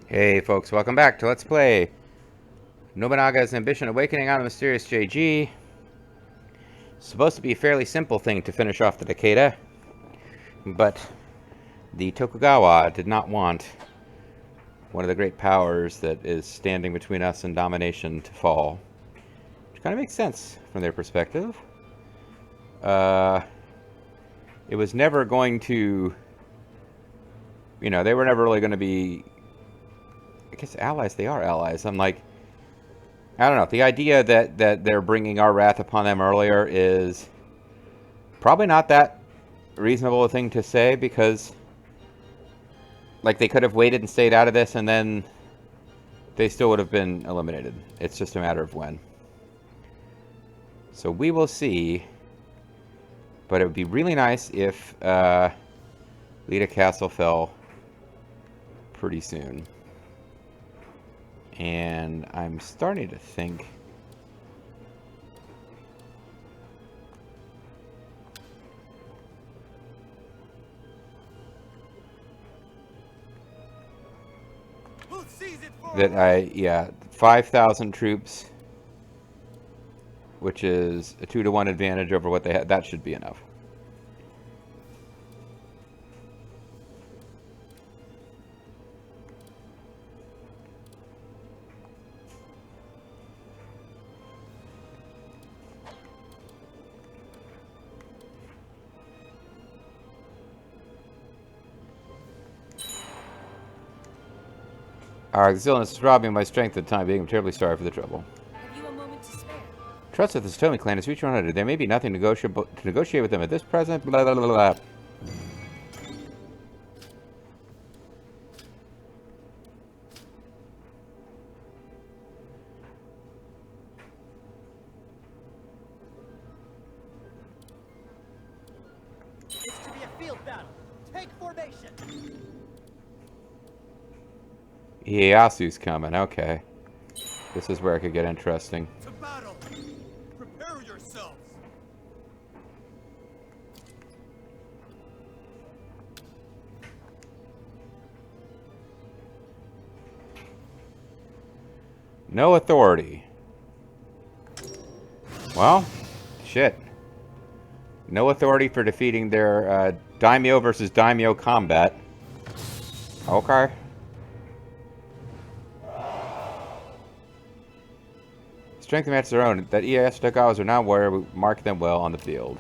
Hey folks, welcome back to Let's Play Nobunaga's Ambition Awakening on the Mysterious JG. Supposed to be a fairly simple thing to finish off the Takeda, but the Tokugawa did not want one of the great powers that is standing between us and domination to fall. Which kind of makes sense from their perspective. It was never going to... they were never really going to be... I guess allies, they are allies. I'm like... I don't know. The idea that they're bringing our wrath upon them earlier is probably not that reasonable a thing to say, because like they could have waited and stayed out of this and then they still would have been eliminated. It's just a matter of when. So we will see. But it would be really nice if Lita Castle fell pretty soon. And I'm starting to think that 5,000 troops, which is a 2-to-1 advantage over what they had, that should be enough. Our zealous is robbing my strength at the time being. I'm terribly sorry for the trouble. Have you a moment to spare? Trust that the Satomi clan is reached 100. There may be nothing to negotiate with them at this present. Blah, blah, blah, blah. It's to be a field battle. Take formation. Ieyasu's coming. Okay. This is where it could get interesting. To battle. Prepare yourselves. No authority. Well, shit. No authority for defeating their daimyo versus daimyo combat. Okay. Strength and match their own. That Ieyasu Tokugawas are now where we mark them well on the field.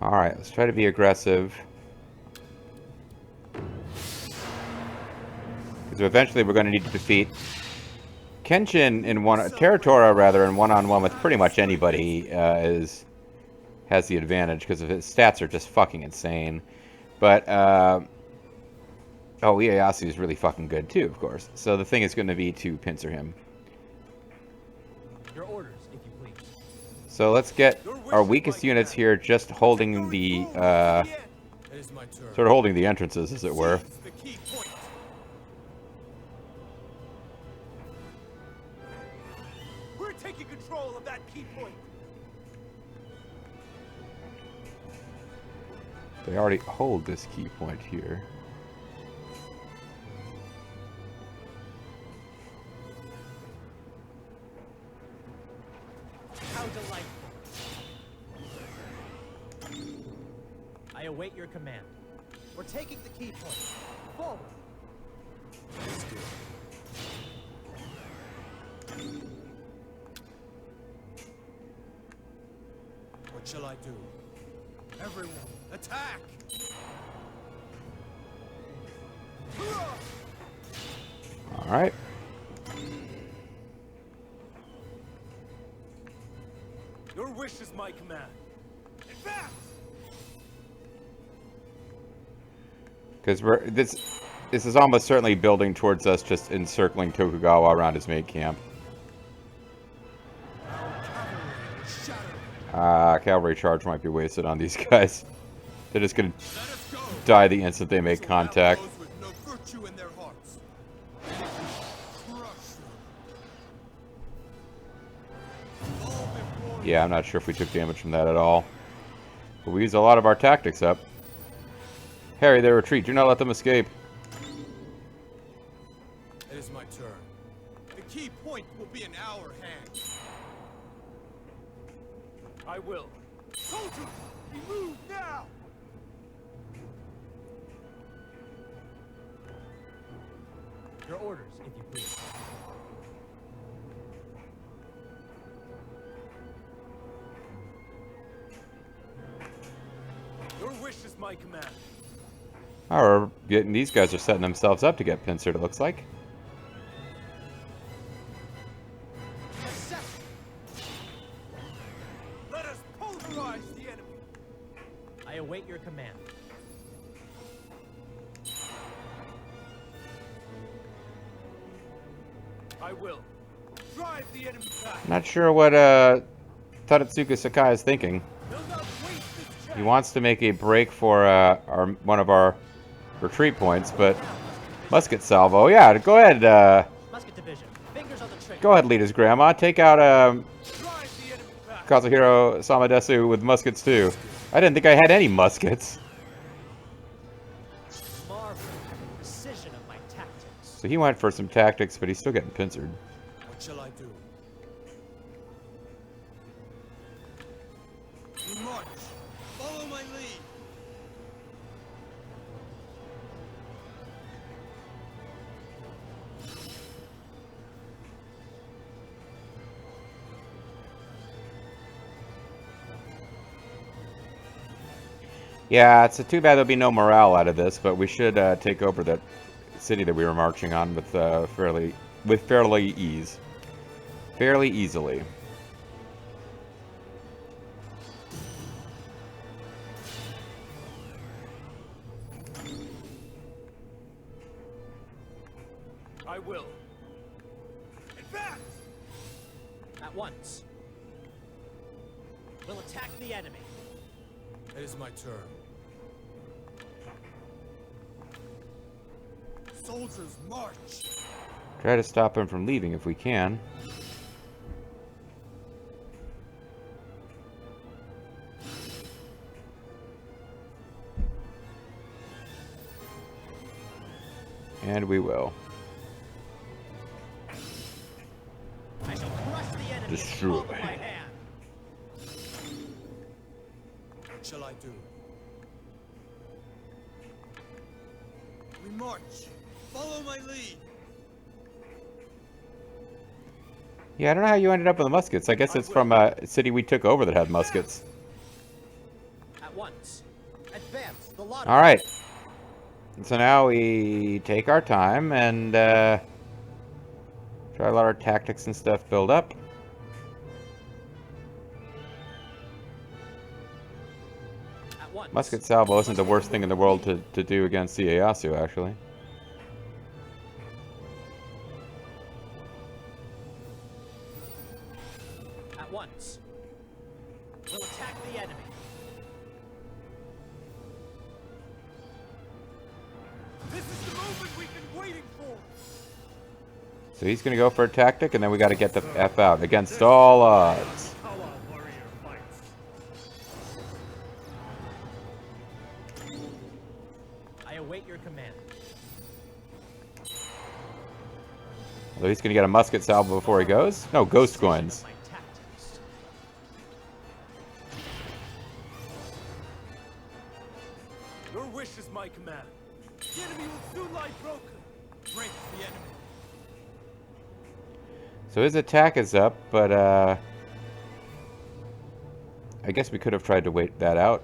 Alright, let's try to be aggressive. Because eventually we're going to need to defeat Kenshin in Territora rather, in one-on-one with pretty much anybody has the advantage, because his stats are just fucking insane. But, oh, Ieyasu is really fucking good too, of course. So the thing is going to be to pincer him. Your orders, if you please. So let's get our weakest units here, just holding the, sort of holding the entrances, as it were. The key point. We're taking control of that key point. They already hold this key point here. How delightful. I await your command. We're taking the key point. Forward. Let's do it. What shall I do? Everyone, attack! Alright. Your wish is my command. Advance! Because this is almost certainly building towards us just encircling Tokugawa around his main camp. Cavalry charge might be wasted on these guys. They're just gonna die the instant they make contact. Yeah, I'm not sure if we took damage from that at all. But we used a lot of our tactics up. Harry, they retreat. Do not let them escape. It is my turn. The key point will be in our hands. I will. Soldiers, we move now! Your orders, if you please. Your wish is my command. Or getting these guys are setting themselves up to get pincered, it looks like. Let us pulverize the enemy. I await your command. I will. Drive the enemy back. Not sure what Tadatsuka Sakai is thinking. Do not waste this chance. He wants to make a break for one of our retreat points, but musket salvo. Yeah, go ahead. Musket division. Fingers on the trigger. Go ahead, lead his grandma. Take out Drive the enemy back. Kazuhiro Samadesu with muskets too. I didn't think I had any muskets. Marvel at the precision of my tactics. So he went for some tactics, but he's still getting pincered. What shall I do? We march. Follow my lead. Yeah, it's too bad there'll be no morale out of this, but we should take over that city that we were marching on with fairly easily. I will. Advance! At once. We'll attack the enemy. It is my turn. Soldiers, march! Try to stop him from leaving if we can. And we will. I shall crush the enemy. Destroy. With the palm of my hand. What shall I do? We march. Follow my lead. Yeah, I don't know how you ended up with the muskets. I guess it's from a city we took over that had muskets. At once. Advance. The lot. All right. So now we take our time and try to let our tactics and stuff build up. At once. Musket salvo isn't the worst thing in the world to do against Ieyasu, actually. At once. We'll attack the enemy. This is the moment we've been waiting for. So he's going to go for a tactic, and then we got to get the F out against all odds. How a warrior fights. I await your command. Although he's going to get a musket salvo before he goes. No, ghost coins. My tactics. Your wish is my command. The enemy will soon lie broken. Break the enemy. So his attack is up, but I guess we could have tried to wait that out.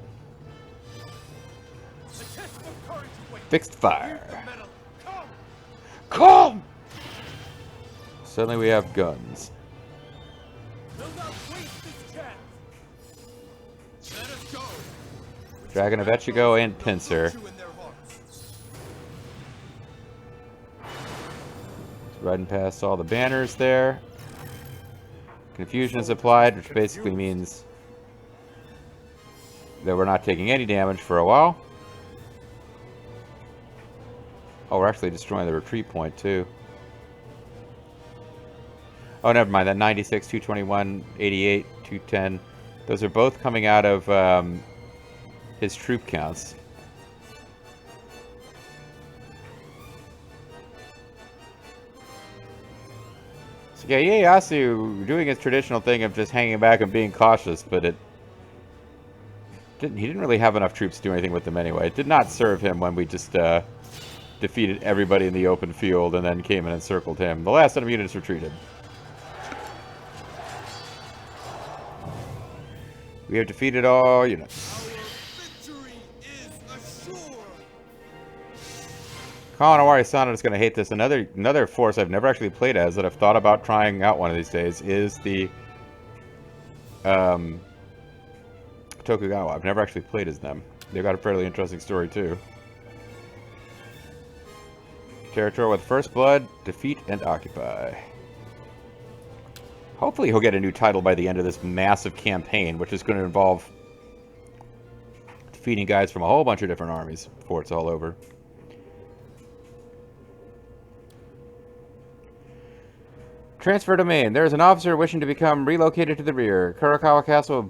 The test of courage awaits. Fixed fire. Here's the medal. Come! Come! Suddenly we have guns. Do not waste this chance. Let us go. Dragon of Echigo and Pincer. You in their hearts. Riding past all the banners there. Confusion is applied, which basically means that we're not taking any damage for a while. Oh, we're actually destroying the retreat point, too. Oh, never mind. That 96, 221, 88, 210. Those are both coming out of his troop counts. So yeah, Ieyasu doing his traditional thing of just hanging back and being cautious, but he didn't really have enough troops to do anything with them anyway. It did not serve him when we just defeated everybody in the open field and then came and encircled him. The last enemy units retreated. We have defeated all units. Our victory is assured. Kawanawari-san is going to hate this. Another force I've never actually played as that I've thought about trying out one of these days is the Tokugawa. I've never actually played as them. They've got a fairly interesting story too. Territory with First Blood, defeat and occupy. Hopefully he'll get a new title by the end of this massive campaign, which is going to involve defeating guys from a whole bunch of different armies before it's all over. Transfer domain. There is an officer wishing to become relocated to the rear. Kurakawa Castle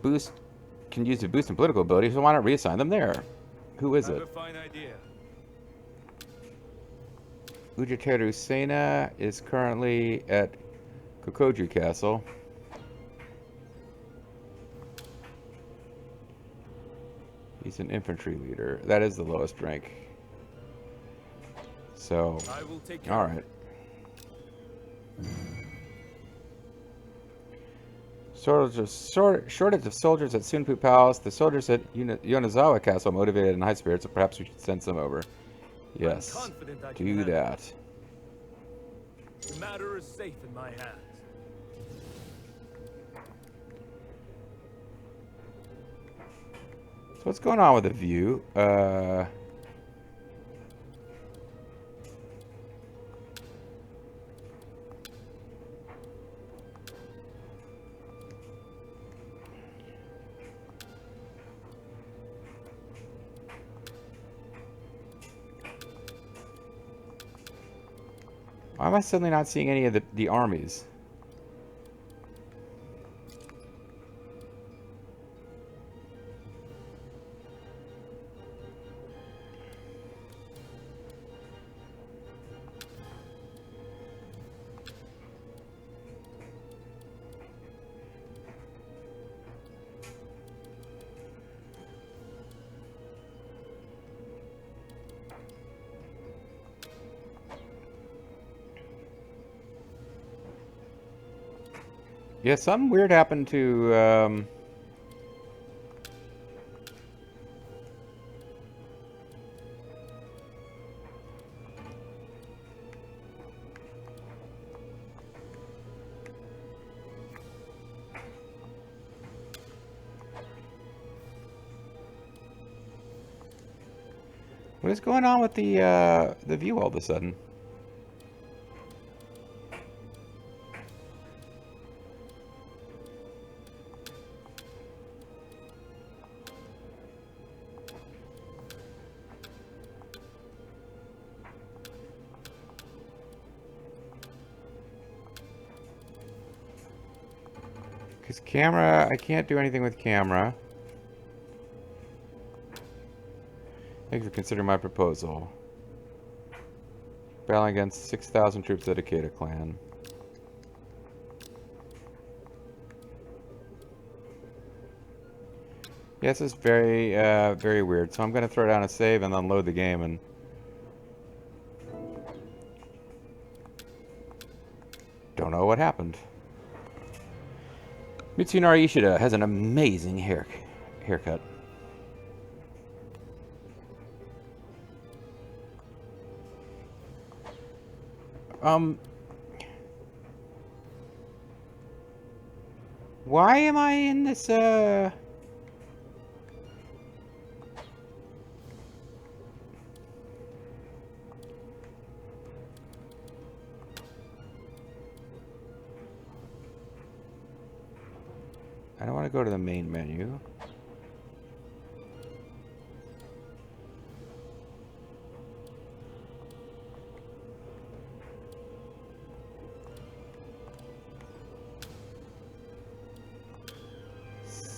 can use to boost in political ability, so why not reassign them there? Who is I it? have a fine idea. Ujiteru Sena is currently at Kokoju Castle. He's an infantry leader. That is the lowest rank. So, I will take care all of right. it. Shortage of soldiers at Sunpu Palace. The soldiers at Yonezawa Castle motivated and high spirits, so perhaps we should send some over. Yes, confident I can do handle that. The matter is safe in my hands. So what's going on with the view? Why am I suddenly not seeing any of the armies? Yeah, something weird happened to, what is going on with the view all of a sudden? Because camera, I can't do anything with camera. Thank you for considering my proposal. Battling against 6,000 troops of the Takeda clan. Yeah, this is very, very weird. So I'm going to throw down a save and then load the game and... don't know what happened. Mitsunari Ishida has an amazing haircut. Why am I in this, I don't want to go to the main menu.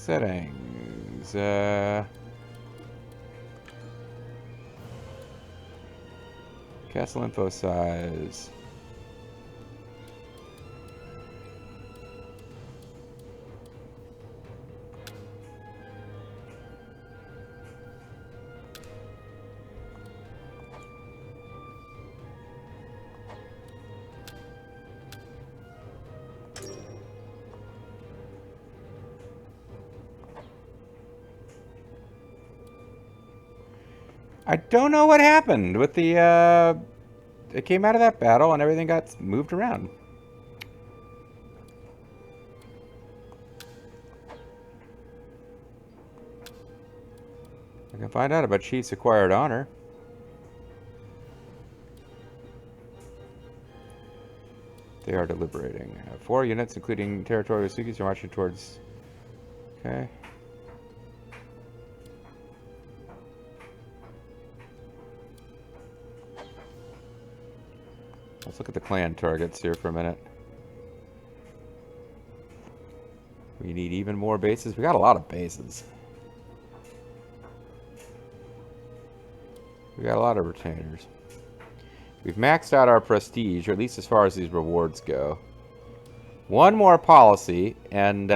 Settings, castle info size. I don't know what happened with the, it came out of that battle and everything got moved around. I can find out about Chief's acquired honor. They are deliberating. 4 units, including territorial Uesugi, are marching towards... Okay. Let's look at the clan targets here for a minute. We need even more bases. We got a lot of bases. We got a lot of retainers. We've maxed out our prestige, or at least as far as these rewards go. One more policy, and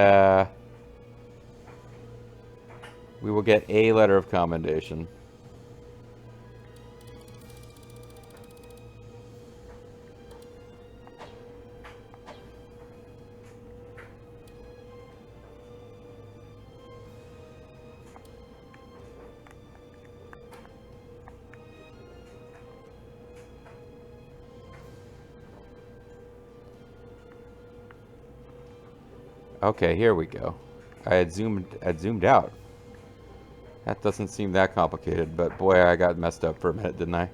we will get a letter of commendation. Okay, here we go. I had zoomed out. That doesn't seem that complicated, but boy, I got messed up for a minute, didn't I?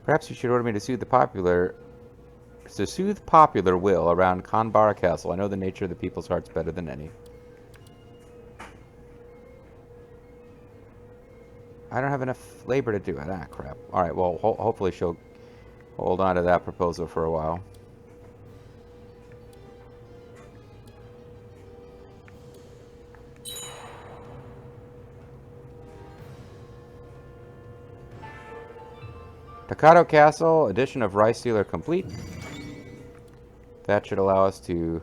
Perhaps you should order me to soothe popular will around Kanbara Castle. I know the nature of the people's hearts better than any. I don't have enough labor to do it. Ah, crap. Alright, well, hopefully she'll hold on to that proposal for a while. Takato Castle, addition of Rice Sealer complete. That should allow us to...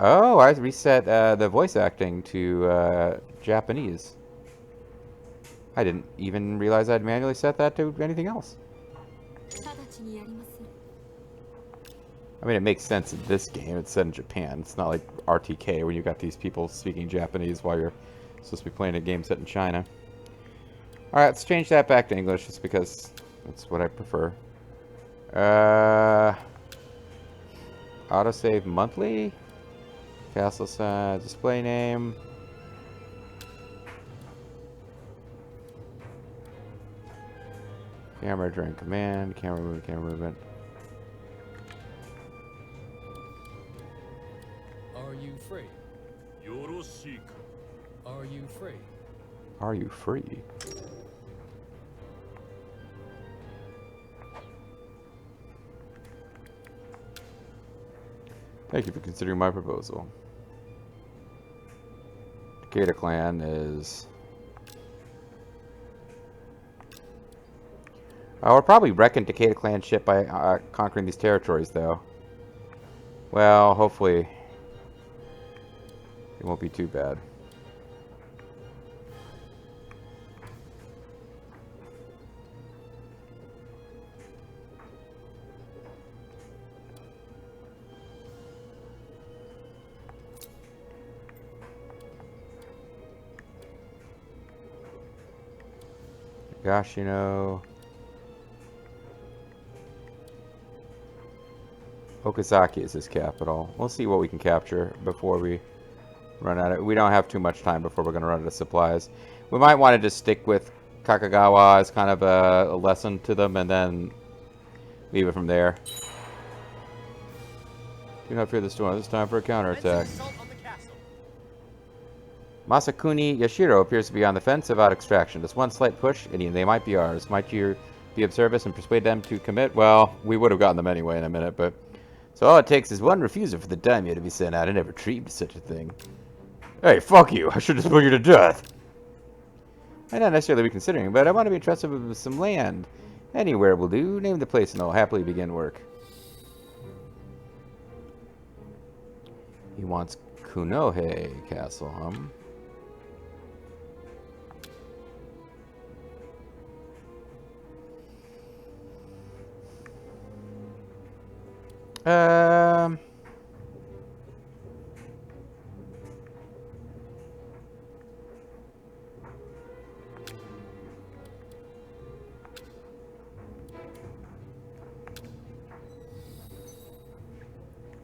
Oh, I reset the voice acting to Japanese. I didn't even realize I'd manually set that to anything else. I mean, it makes sense in this game. It's set in Japan. It's not like RTK where you got these people speaking Japanese while you're supposed to be playing a game set in China. Alright, let's change that back to English just because that's what I prefer. Autosave monthly. Castle size, display name. Camera during command, camera movement. Are you free? Are you free? Are you free? Thank you for considering my proposal. Takeda clan is... we'll probably wrecking Takeda clan ship by conquering these territories, though. Well, hopefully it won't be too bad. Nagashino. Okazaki is his capital. We'll see what we can capture before we run out of... We don't have too much time before we're going to run out of supplies. We might want to just stick with Tokugawa as kind of a lesson to them and then leave it from there. Do not fear the storm. It's time for a counterattack. Masakuni Yashiro appears to be on the fence about extraction. Just one slight push, and they might be ours. Might you be of service and persuade them to commit? Well, we would have gotten them anyway in a minute, but... So all it takes is one refusal for the daimyo to be sent out. I never dreamed of such a thing. Hey, fuck you! I should just put you to death! Might not necessarily be considering, but I want to be entrusted with some land. Anywhere will do. Name the place and I'll happily begin work. He wants Kunohe Castle,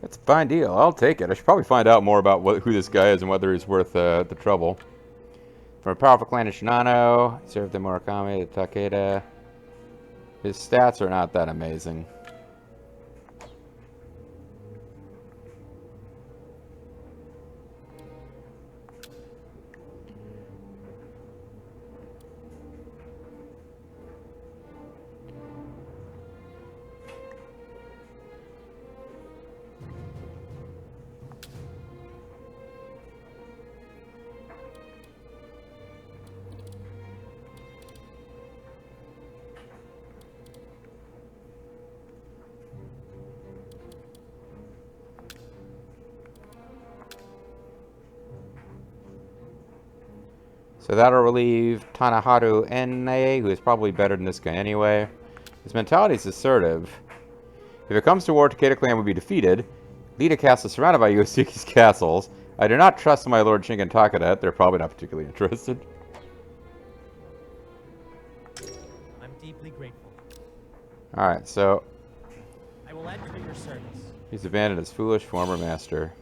That's a fine deal. I'll take it. I should probably find out more about who this guy is and whether he's worth the trouble. From a powerful clan of Shinano, he served the Murakami, the Takeda. His stats are not that amazing. So that'll relieve Tanaharu Enne, who is probably better than this guy anyway. His mentality is assertive. If it comes to war, Takeda clan would be defeated. Lida Castle is surrounded by Uesugi's castles. I do not trust my Lord Shingen Takeda. They're probably not particularly interested. I'm deeply grateful. Alright, so... I will enter your service. He's abandoned his foolish former master.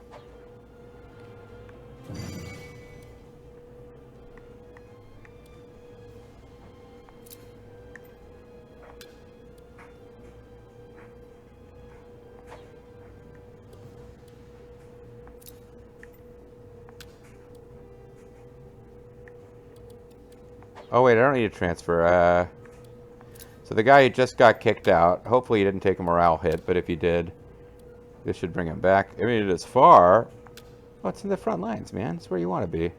Oh wait, I don't need to transfer. So the guy who just got kicked out, hopefully he didn't take a morale hit, but if he did, this should bring him back. I mean, it is far. Oh, it's in the front lines, man. It's where you want to be. You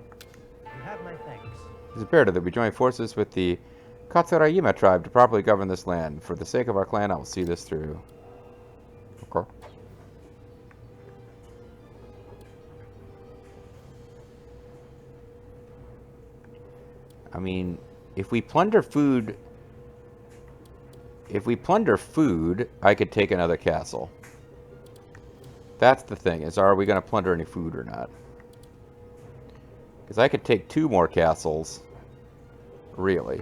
have my thanks. It's imperative that we join forces with the Katsurayima tribe to properly govern this land. For the sake of our clan, I will see this through. Okay. I mean, if we plunder food, I could take another castle. That's the thing, is are we going to plunder any food or not? Because I could take 2 more castles, really.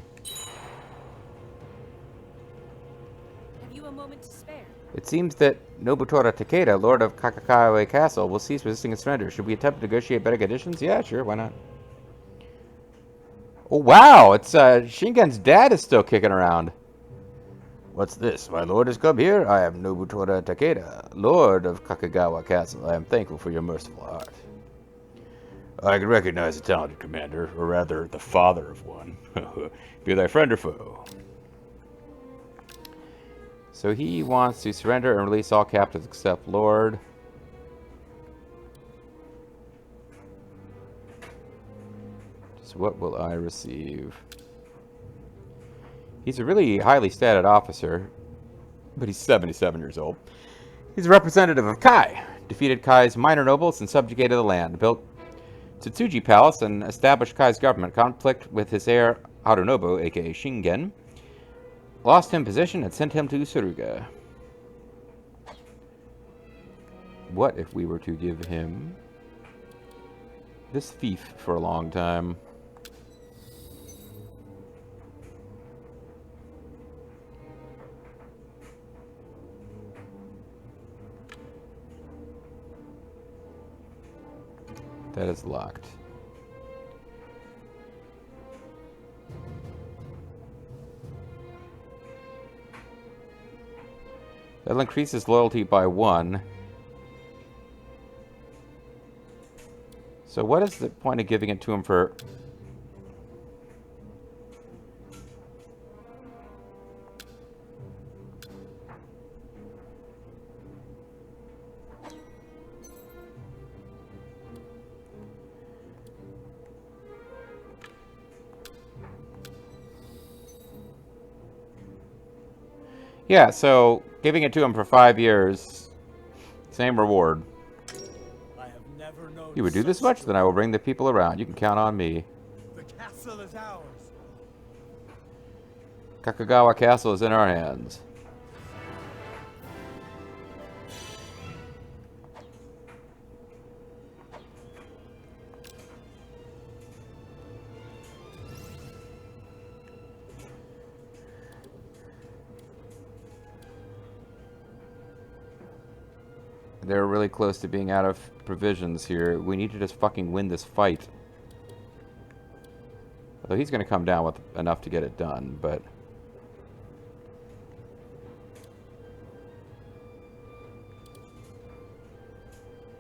Have you a moment to spare? It seems that Nobunaga Takeda, Lord of Kakakawa Castle, will cease resisting and surrender. Should we attempt to negotiate better conditions? Yeah, sure, why not? Oh, wow! It's, Shingen's dad is still kicking around. What's this? My lord has come here? I am Nobunaga Takeda, Lord of Kakagawa Castle. I am thankful for your merciful heart. I can recognize a talented commander, or rather, the father of one. Be thy friend or foe. So he wants to surrender and release all captives except Lord. So what will I receive? He's a really highly stated officer, but he's 77 years old. He's a representative of Kai. Defeated Kai's minor nobles and subjugated the land. Built Tsutsuji Palace and established Kai's government. Conflict with his heir Harunobu, aka Shingen. Lost him position and sent him to Suruga. What if we were to give him this fief for a long time? That is locked. That'll increase his loyalty by 1. So what is the point of giving it to him for... Yeah, so giving it to him for 5 years, same reward. I have never known You would do this such much, then I will bring the people around. You can count on me. The castle is ours. Tokugawa Castle is in our hands. They're really close to being out of provisions here. We need to just fucking win this fight. Although he's going to come down with enough to get it done, but...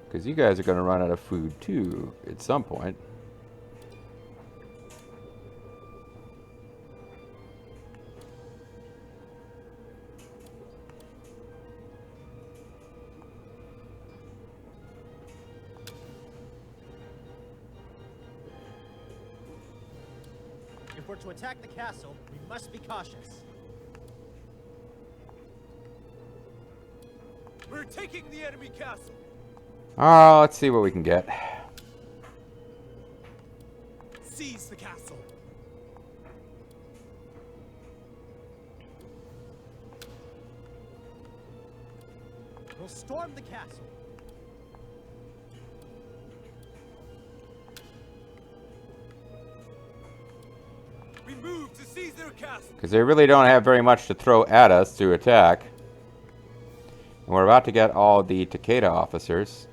Because you guys are going to run out of food, too, at some point. If we're to attack the castle, we must be cautious. We're taking the enemy castle. Oh, let's see what we can get. Seize the castle. We'll storm the castle. We move to seize their castle. Because they really don't have very much to throw at us to attack. And we're about to get all the Takeda officers.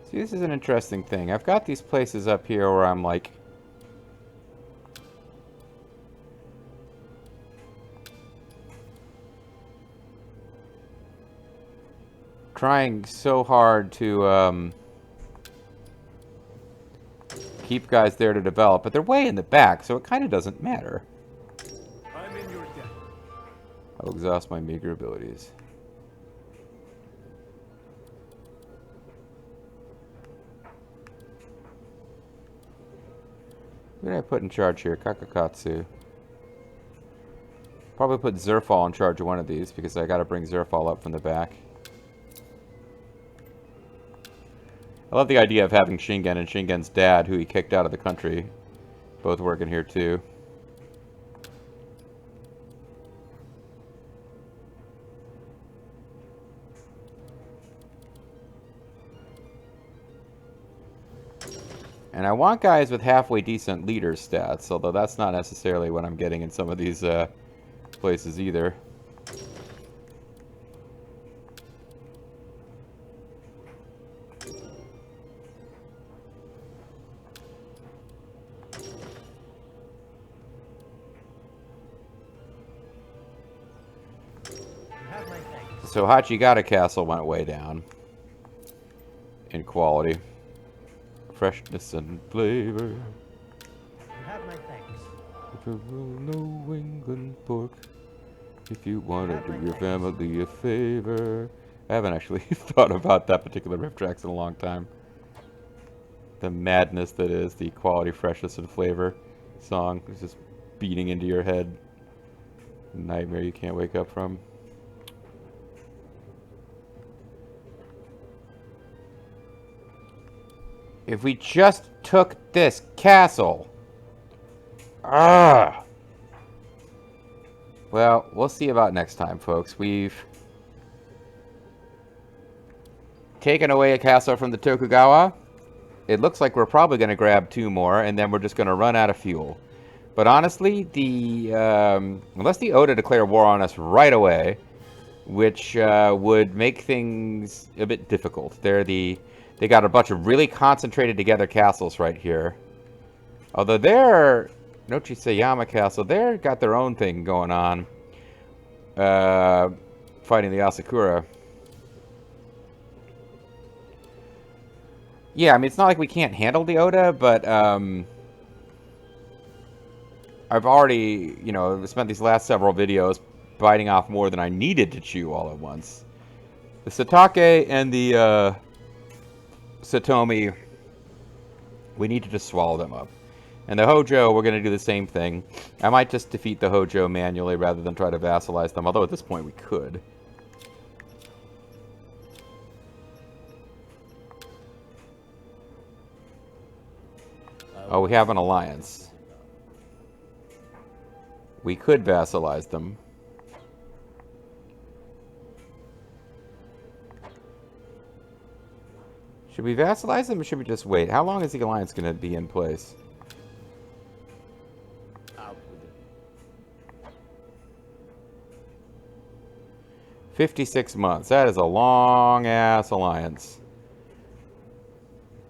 See, this is an interesting thing. I've got these places up here where I'm like... trying so hard to keep guys there to develop, but they're way in the back, so it kind of doesn't matter. I'm in your debt. I'll exhaust my meager abilities. Who did I put in charge here? Kakakatsu. Probably put Zerfall in charge of one of these, because I gotta bring Zerfall up from the back. I love the idea of having Shingen and Shingen's dad, who he kicked out of the country, both working here too. And I want guys with halfway decent leader stats, although that's not necessarily what I'm getting in some of these places either. So Hachigata Castle went way down in quality, freshness, and flavor. You have my thanks. If you will New England pork, if you want to do your family a favor. I haven't actually thought about that particular riff tracks in a long time. The madness that is the quality, freshness, and flavor song is just beating into your head. Nightmare you can't wake up from. If we just took this castle. Ah. Well, we'll see about next time, folks. taken away a castle from the Tokugawa. It looks like we're probably going to grab 2 more, and then we're just going to run out of fuel. But honestly, unless the Oda declare war on us right away, which would make things a bit difficult. They got a bunch of really concentrated together castles right here. Although they're Nochisayama Castle, they're got their own thing going on. Fighting the Asakura. Yeah, I mean, it's not like we can't handle the Oda, but I've already, spent these last several videos biting off more than I needed to chew all at once. The Satake and the Satomi, we need to just swallow them up. And the Hojo, we're going to do the same thing. I might just defeat the Hojo manually rather than try to vassalize them, although at this point we could. Oh, we have an alliance. We could vassalize them. Should we vassalize them or should we just wait? How long is the alliance going to be in place? 56 months. That is a long-ass alliance.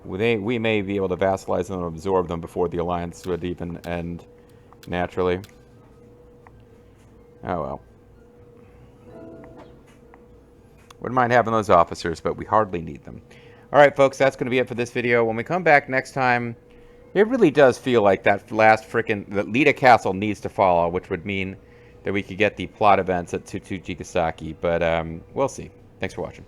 We may be able to vassalize them and absorb them before the alliance would even end naturally. Oh well. Wouldn't mind having those officers, but we hardly need them. Alright folks, that's going to be it for this video. When we come back next time, it really does feel like that last the Lita Castle needs to follow, which would mean that we could get the plot events at Tsutsujigasaki, but we'll see. Thanks for watching.